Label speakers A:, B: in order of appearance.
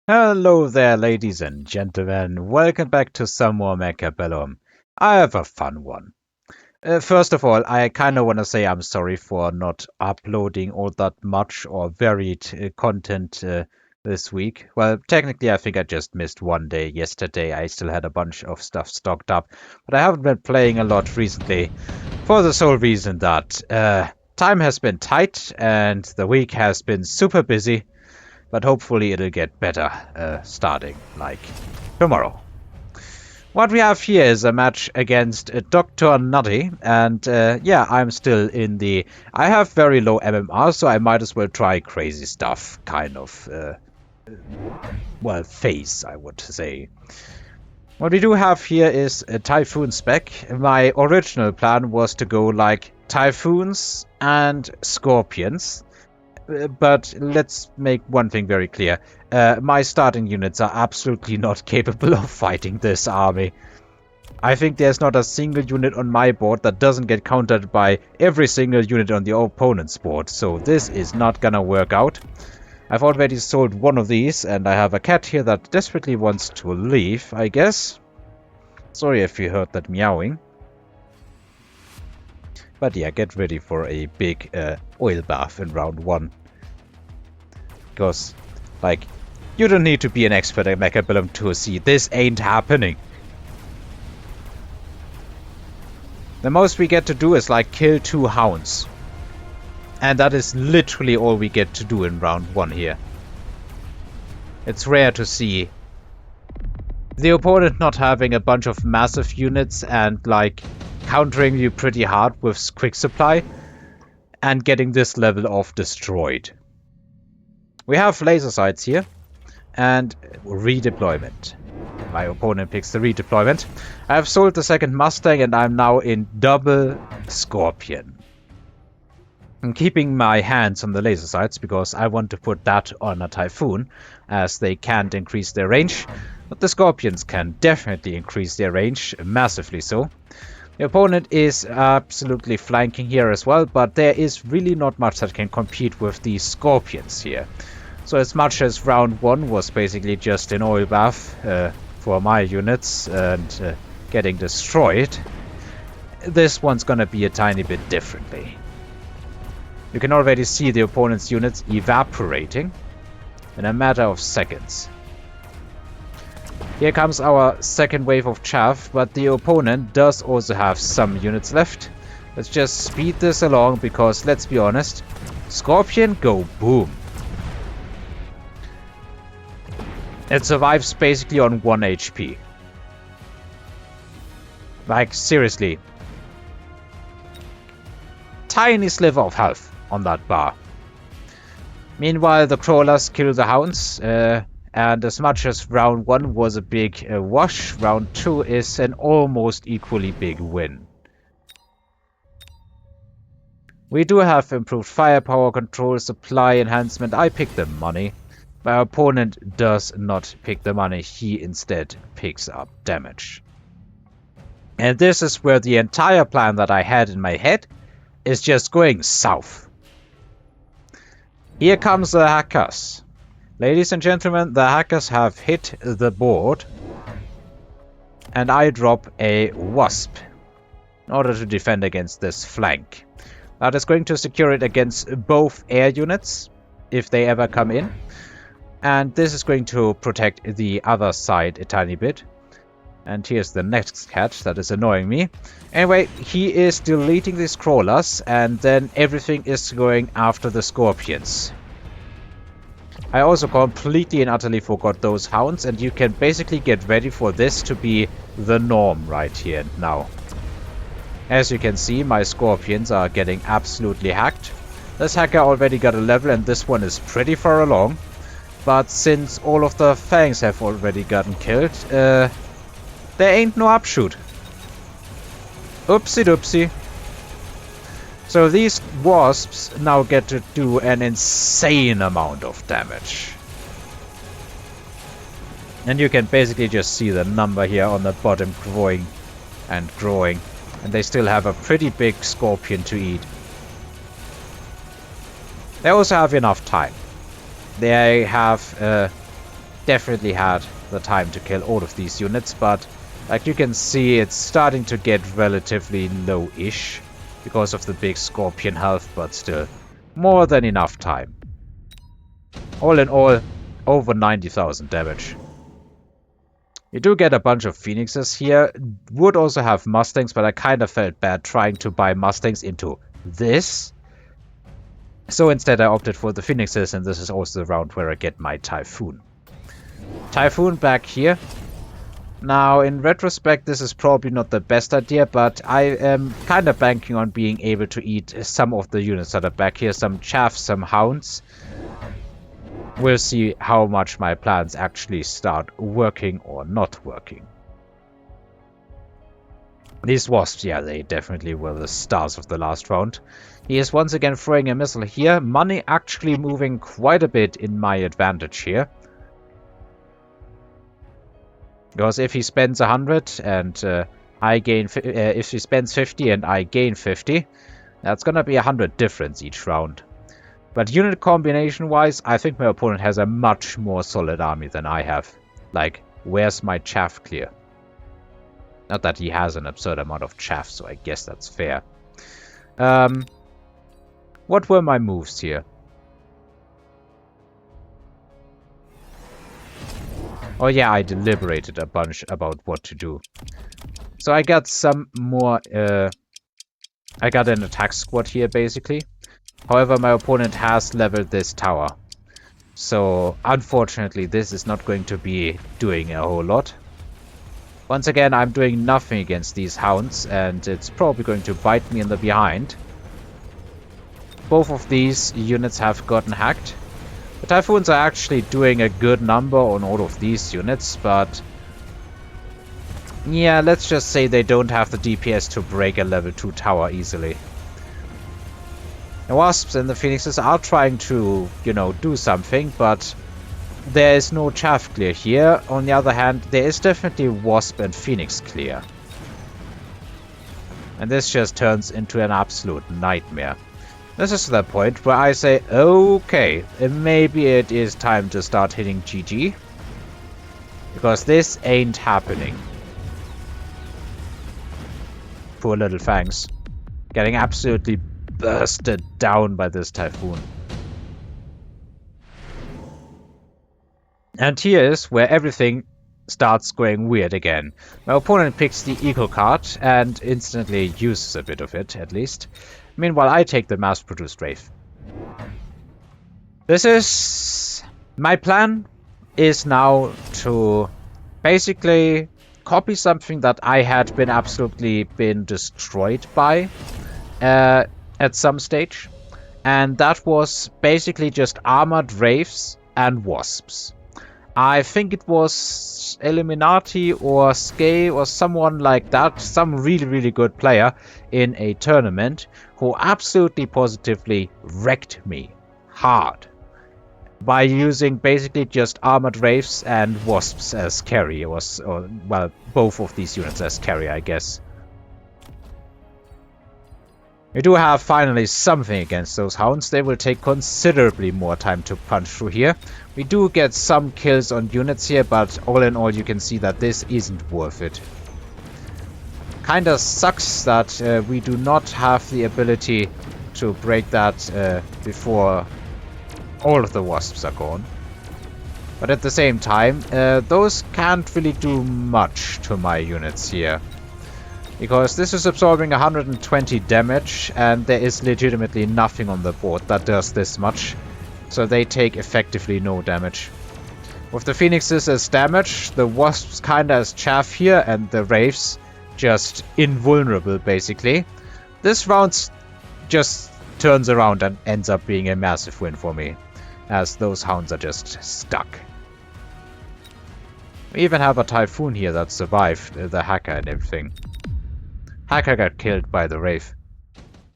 A: Hello there, ladies and gentlemen. Welcome back to some more Mechabellum. I have a fun one. First of all, I kind of want to say I'm sorry for not uploading all that much or varied content this week. Well, technically, I think I just missed one day yesterday. I still had a bunch of stuff stocked up, but I haven't been playing a lot recently for the sole reason that time has been tight and the week has been super busy. But hopefully it'll get better starting, like, tomorrow. What we have here is a match against Dr. Nutty, and yeah, I'm still in the... I have very low MMR, so I might as well try crazy stuff, kind of, well, phase, I would say. What we do have here is a Typhoon spec. My original plan was to go, like, Typhoons and Scorpions. But let's make one thing very clear. My starting units are absolutely not capable of fighting this army. I think there's not a single unit on my board that doesn't get countered by every single unit on the opponent's board, so this is not gonna work out. I've already sold one of these, and I have a cat here that desperately wants to leave, I guess. Sorry if you heard that meowing. But yeah, get ready for a big oil bath in round 1. Because, like, you don't need to be an expert at Mechabellum to see this ain't happening. The most we get to do is, like, kill 2 hounds. And that is literally all we get to do in round 1 here. It's rare to see the opponent not having a bunch of massive units and, like, countering you pretty hard with quick supply and getting this level of destroyed. We have laser sights here and redeployment. My opponent picks the redeployment. I have sold the second Mustang and I'm now in double Scorpion. I'm keeping my hands on the laser sights because I want to put that on a Typhoon, as they can't increase their range, but the Scorpions can definitely increase their range, massively so. The opponent is absolutely flanking here as well, but there is really not much that can compete with these Scorpions here. So as much as round 1 was basically just an oil bath for my units and getting destroyed, this one's gonna be a tiny bit differently. You can already see the opponent's units evaporating in a matter of seconds. Here comes our second wave of chaff, but the opponent does also have some units left. Let's just speed this along because, let's be honest, Scorpion go boom. It survives basically on 1 HP. Like, seriously. Tiny sliver of health on that bar. Meanwhile, the crawlers kill the hounds. And as much as round 1 was a big wash, round 2 is an almost equally big win. We do have improved firepower control, supply enhancement. I pick the money. My opponent does not pick the money. He instead picks up damage. And this is where the entire plan that I had in my head is just going south. Here comes the hackers. Ladies and gentlemen, the hackers have hit the board, and I drop a Wasp in order to defend against this flank. That is going to secure it against both air units, if they ever come in, and this is going to protect the other side a tiny bit. And here's the next cat that is annoying me. Anyway, he is deleting these crawlers, and then everything is going after the Scorpions. I also completely and utterly forgot those hounds, and you can basically get ready for this to be the norm right here and now. As you can see, my Scorpions are getting absolutely hacked. This hacker already got a level, and this one is pretty far along. But since all of the fangs have already gotten killed, there ain't no upshoot. Oopsie doopsie. So these wasps now get to do an insane amount of damage. And you can basically just see the number here on the bottom growing and growing. And they still have a pretty big Scorpion to eat. They also have enough time. They have definitely had the time to kill all of these units, but like you can see, it's starting to get relatively low-ish because of the big Scorpion health, but still more than enough time. All in all, over 90,000 damage. You do get a bunch of Phoenixes here. Would also have Mustangs, but I kind of felt bad trying to buy Mustangs into this. So instead I opted for the Phoenixes, and this is also the round where I get my Typhoon. Typhoon back here. Now, in retrospect, this is probably not the best idea, but I am kind of banking on being able to eat some of the units that are back here. Some chaff, some hounds. We'll see how much my plans actually start working or not working. These wasps, yeah, they definitely were the stars of the last round. He is once again throwing a missile here. Money actually moving quite a bit in my advantage here. Because if he spends 100 and I gain... if he spends 50 and I gain 50, that's gonna be 100 difference each round. But unit combination-wise, I think my opponent has a much more solid army than I have. Like, where's my chaff clear? Not that he has an absurd amount of chaff, so I guess that's fair. What were my moves here? Oh yeah, I deliberated a bunch about what to do. So I got some more... I got an attack squad here, basically. However, my opponent has leveled this tower. So, unfortunately, this is not going to be doing a whole lot. Once again, I'm doing nothing against these hounds, and it's probably going to bite me in the behind. Both of these units have gotten hacked. The Typhoons are actually doing a good number on all of these units, but... yeah, let's just say they don't have the DPS to break a level 2 tower easily. The Wasps and the Phoenixes are trying to, you know, do something, but there is no chaff clear here. On the other hand, there is definitely Wasp and Phoenix clear. And this just turns into an absolute nightmare. This is the point where I say, okay, maybe it is time to start hitting GG. Because this ain't happening. Poor little Fangs. Getting absolutely bursted down by this Typhoon. And here is where everything starts going weird again. My opponent picks the Eagle card and instantly uses a bit of it, at least. Meanwhile, I take the mass-produced Wraith. This is... my plan is now to basically copy something that I had been absolutely destroyed by at some stage. And that was basically just armored Wraiths and Wasps. I think it was Illuminati or Skay or someone like that, some really good player in a tournament who absolutely positively wrecked me hard by using basically just armored Wraiths and Wasps as carry, or well, both of these units as carry, I guess. We do have finally something against those hounds. They will take considerably more time to punch through here. We do get some kills on units here, but all in all you can see that this isn't worth it. Kinda sucks that we do not have the ability to break that before all of the Wasps are gone. But at the same time, those can't really do much to my units here. Because this is absorbing 120 damage, and there is legitimately nothing on the board that does this much. So they take effectively no damage. With the Phoenixes as damage, the Wasps kinda as chaff here, and the Wraiths just invulnerable, basically. This round just turns around and ends up being a massive win for me, as those hounds are just stuck. We even have a Typhoon here that survived the Hacker and everything. Hacker got killed by the Wraith.